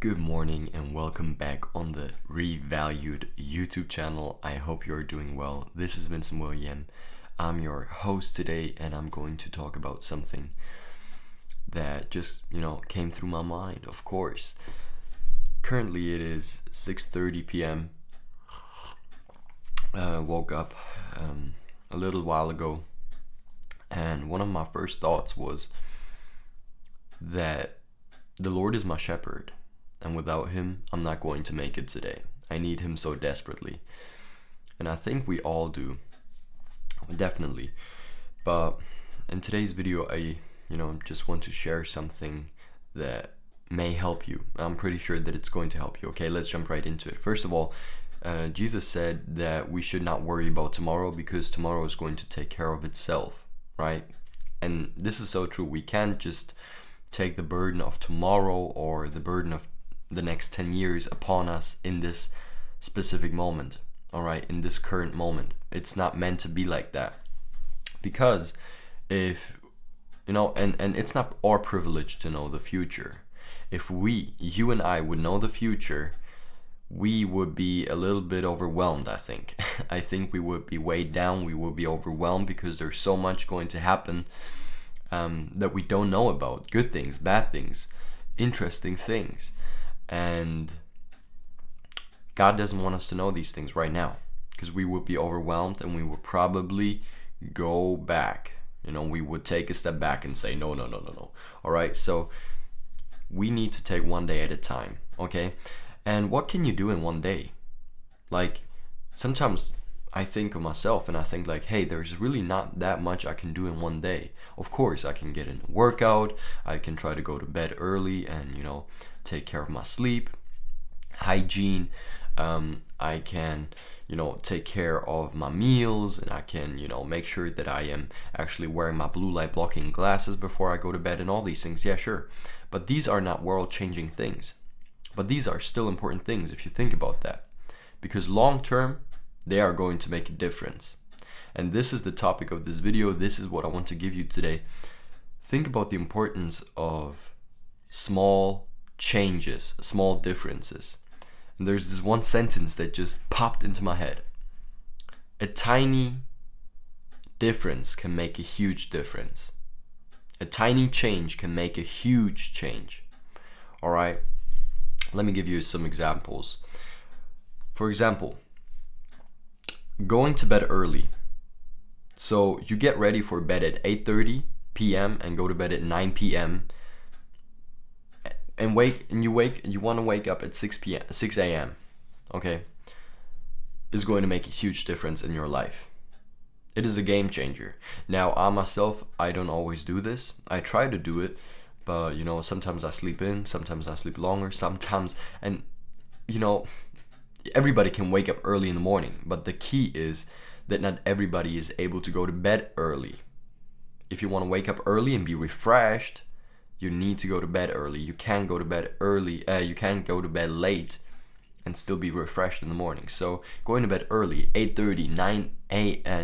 Good morning and welcome back on the RVALUED YouTube channel. I hope you're doing well. This is Vincent William. I'm your host today and I'm going to talk about something that just, came through my mind, of course. Currently it is 6:30 p.m. Woke up a little while ago and one of my first thoughts was that the Lord is my shepherd. And without him, I'm not going to make it today. I need him so desperately. And I think we all do. Definitely. But in today's video, I, just want to share something that may help you. I'm pretty sure that it's going to help you. Okay, let's jump right into it. First of all, Jesus said that we should not worry about tomorrow because tomorrow is going to take care of itself, right? And this is so true. We can't just take the burden of tomorrow or the burden of the next 10 years upon us in this specific moment, all right, in this current moment. It's not meant to be like that, because if and it's not our privilege to know the future. If you and I would know the future, we would be a little bit overwhelmed. I think I think we would be weighed down, we would be overwhelmed, because there's so much going to happen that we don't know about. Good things, bad things, interesting things. And God doesn't want us to know these things right now, because we would be overwhelmed and we would probably go back. We would take a step back and say, no. All right, so we need to take one day at a time, okay? And what can you do in one day? Like, sometimes I think of myself and I think like, hey, there's really not that much I can do in one day. Of course, I can get in a workout, I can try to go to bed early and, take care of my sleep, hygiene. I can, take care of my meals, and I can, make sure that I am actually wearing my blue light blocking glasses before I go to bed and all these things. Yeah, sure. But these are not world-changing things. But these are still important things if you think about that. Because long term, they are going to make a difference. And this is the topic of this video. This is what I want to give you today. Think about the importance of small changes, small differences. And there's this one sentence that just popped into my head. A tiny difference can make a huge difference. A tiny change can make a huge change. All right? Let me give you some examples. For example, going to bed early. So you get ready for bed at 8:30 p.m. and go to bed at 9 p.m. and you want to wake up at 6 a.m. Okay, is going to make a huge difference in your life. It is a game changer. Now, I myself, I don't always do this. I try to do it, but sometimes I sleep in, sometimes I sleep longer, sometimes, and everybody can wake up early in the morning, but the key is that not everybody is able to go to bed early. If you want to wake up early and be refreshed, you need to go to bed early. You can't go to bed early. You can't go to bed late and still be refreshed in the morning. So going to bed early, 8:30,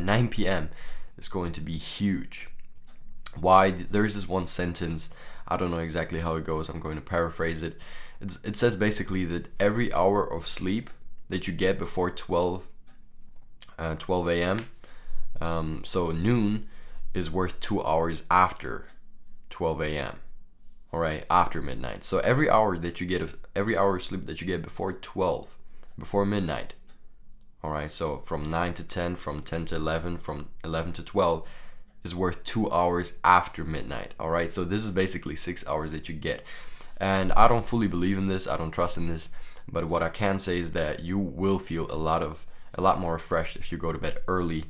9 p.m. is going to be huge. Why? There's this one sentence. I don't know exactly how it goes. I'm going to paraphrase it. It says basically that every hour of sleep that you get before 12 a.m., so noon, is worth 2 hours after 12 a.m. All right, after midnight. So every hour of sleep that you get before midnight. All right, so from 9 to 10, from 10 to 11, from 11 to 12 is worth 2 hours after midnight. All right, so this is basically 6 hours that you get. And I don't fully believe in this. I don't trust in this. But what I can say is that you will feel a lot more refreshed if you go to bed early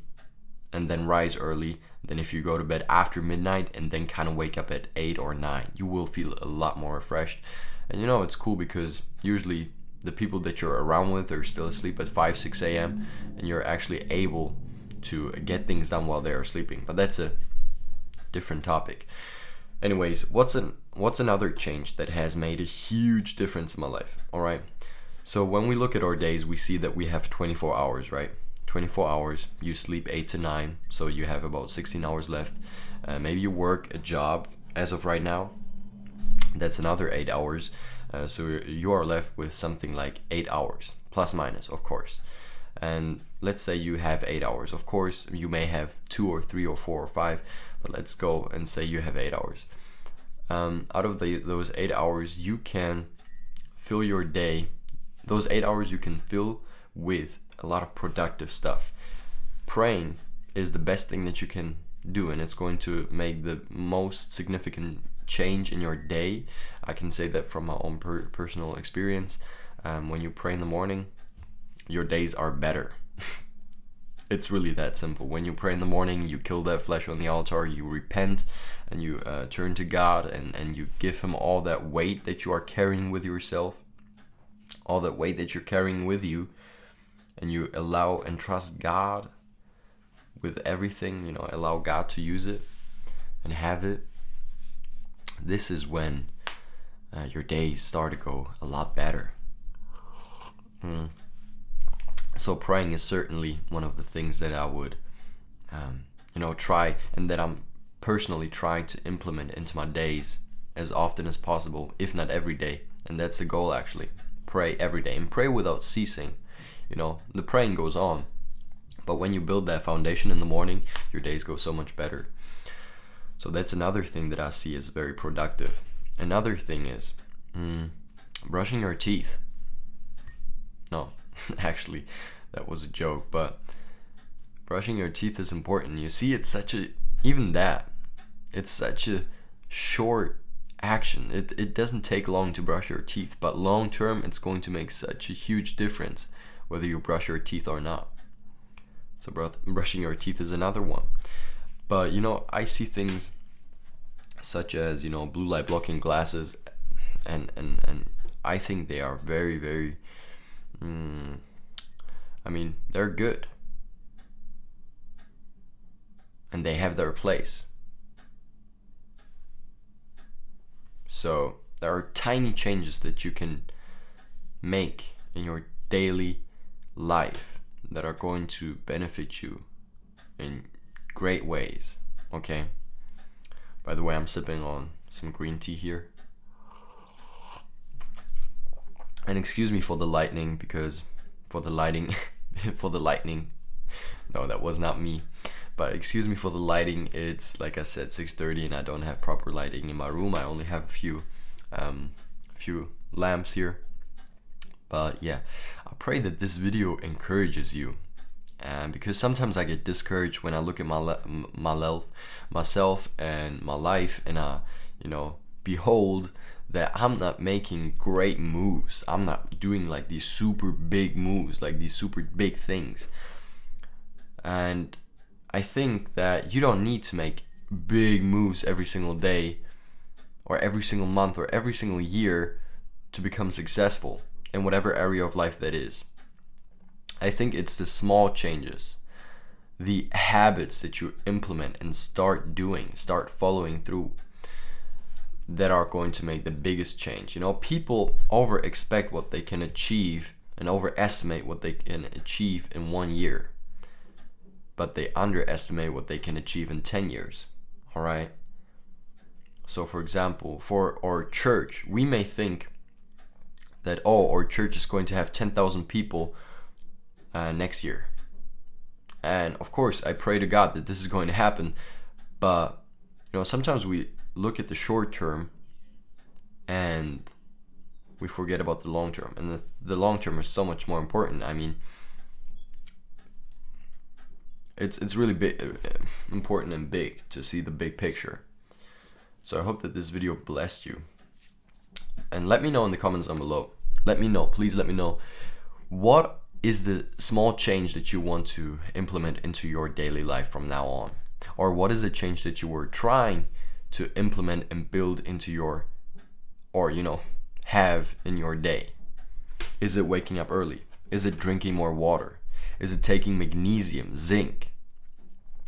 and then rise early than if you go to bed after midnight and then kind of wake up at 8 or 9. You will feel a lot more refreshed. And it's cool because usually the people that you're around with are still asleep at 5, 6 a.m. and you're actually able to get things done while they are sleeping. But that's a different topic. Anyways, what's another change that has made a huge difference in my life? All right. So when we look at our days, we see that we have 24 hours, right? 24 hours, you sleep 8 to 9, so you have about 16 hours left. Maybe you work a job as of right now, that's another 8 hours. So you are left with something like 8 hours, plus minus, of course. And let's say you have 8 hours. Of course, you may have 2 or 3 or 4 or 5, but let's go and say you have 8 hours. Out of those 8 hours, you can fill your day. Those 8 hours you can fill with a lot of productive stuff. Praying is the best thing that you can do, and it's going to make the most significant change in your day. I can say that from my own personal experience. When you pray in the morning, your days are better. It's really that simple. When you pray in the morning, you kill that flesh on the altar, you repent, and you turn to God, and you give him all that weight that you are carrying with yourself, all that weight that you're carrying with you, and you allow and trust God with everything, allow God to use it and have it. This is when your days start to go a lot better. So praying is certainly one of the things that I would try, and that I'm personally trying to implement into my days as often as possible, if not every day. And that's the goal, actually. Pray every day and pray without ceasing. The praying goes on, but when you build that foundation in the morning, your days go so much better. So that's another thing that I see as very productive. Another thing is brushing your teeth. No, actually, that was a joke, but brushing your teeth is important. You see, it's such a short action. It doesn't take long to brush your teeth, but long term, it's going to make such a huge difference whether you brush your teeth or not. So brushing your teeth is another one. But I see things such as blue light blocking glasses, and I think they are very, very they're good, and they have their place. So there are tiny changes that you can make in your daily life that are going to benefit you in great ways. Okay. By the way, I'm sipping on some green tea here. And excuse me for the lightning, no, that was not me. But excuse me for the lighting. It's, like I said, 6:30 and I don't have proper lighting in my room. I only have a few lamps here. But yeah, I pray that this video encourages you, because sometimes I get discouraged when I look at myself and my life, and I behold that I'm not making great moves. I'm not doing like these super big moves, like these super big things. And I think that you don't need to make big moves every single day or every single month or every single year to become successful in whatever area of life that is. I think it's the small changes, the habits that you implement and start following through, that are going to make the biggest change. People over expect what they can achieve and overestimate what they can achieve in 1 year, but they underestimate what they can achieve in 10 years. All right. So for example, for our church, we may think that, our church is going to have 10,000 people next year. And of course, I pray to God that this is going to happen. But, sometimes we look at the short term and we forget about the long term. And the long term is so much more important. It's really big, important and big to see the big picture. So I hope that this video blessed you. And let me know in the comments down below. Please let me know. What is the small change that you want to implement into your daily life from now on? Or what is the change that you were trying to implement and build into your, have in your day? Is it waking up early? Is it drinking more water? Is it taking magnesium, zinc?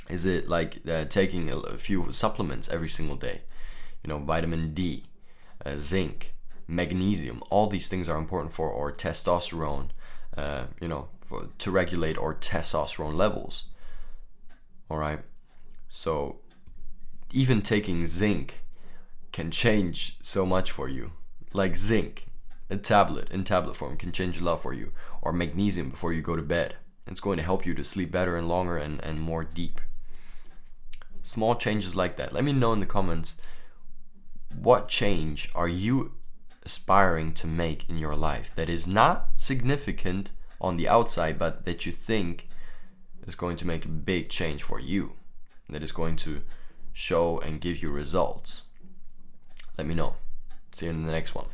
Is it like taking a few supplements every single day? Vitamin D, zinc, magnesium. All these things are important for our testosterone, to regulate our testosterone levels. All right. So even taking zinc can change so much for you. Like zinc A tablet in tablet form can change a lot for you, or magnesium before you go to bed. It's going to help you to sleep better and longer and more deep. Small changes like that. Let me know in the comments, what change are you aspiring to make in your life that is not significant on the outside, but that you think is going to make a big change for you, that is going to show and give you results. Let me know. See you in the next one.